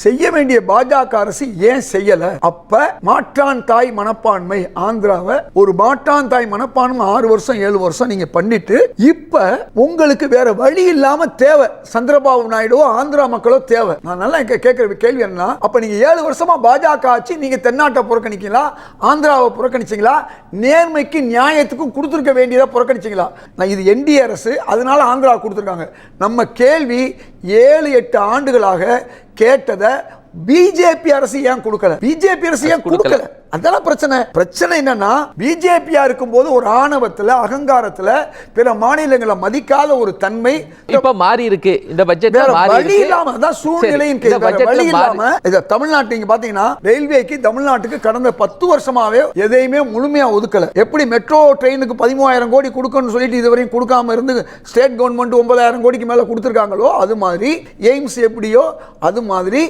செய்ய வேண்டிய பாஜக அரசு ஏன் செய்யல? அப்ப மாற்றான் தாய் மனப்பான்மை ஆந்திராவை ஒரு மாற்றான் தாய் மனப்பான்மை 6 வருஷம் 7 வருஷம் நீங்க பண்ணிட்டு இப்ப உங்களுக்கு வேற வழி இல்லாம தேவை சந்திரபாபு நாயுடுவோ ஆந்திரா மக்களோ தேவை. நான் நல்லா கேட்கிற கேள்வி என்ன, அப்ப நீங்க 7 வருஷமா பாஜக ஆட்சி நீங்க தென்னாட்டை புறக்கணிக்கீங்களா, ஆந்திராவை புறக்கணிச்சீங்களா, நேர்மைக்கு நியாயத்துக்கும் கொடுத்திருக்க வேண்டியதை புறக்கணிச்சீங்களா? நான் இது என்டிஏ அரசு, அதனால ஆந்திரா கொடுத்திருக்காங்க. நம்ம கேள்வி 7-8 ஆண்டுகளாக கேட்டதை பிஜேபி அரசு ஏன் கொடுக்கல? பிஜேபி அரசு ஏன் கொடுக்கல? அதெல்லாம் பிரச்சனை என்னன்னா, பிஜேபியா இருக்கும்போது ஒரு ஆணவத்துல அகங்காரத்துல பிற மாநிலங்களை மதிக்காத ஒரு தன்மை இப்ப மாறி இருக்கு. இந்த பட்ஜெட்ல வழி இல்லாம அதான் சூழ்நிலையின் வழி இல்லாம இத தமிழ்நாட்டு நீங்க பாத்தீங்கன்னா ரயில்வேக்கு தமிழ்நாட்டுக்கு கடந்த 10 வருஷமாவே எதையுமே முழுமையா ஒதுக்கல. எப்படி மெட்ரோ ட்ரெயினுக்கு 13,000 கோடி கொடுக்கணும்னு சொல்லிட்டு இதுவரையும் கொடுக்காம இருந்து ஸ்டேட் கவர்மெண்ட் 9,000 கோடிக்கு மேல கொடுத்திருக்காங்களோ அது மாதிரி எய்ம்ஸ் எப்படியோ அது மாதிரி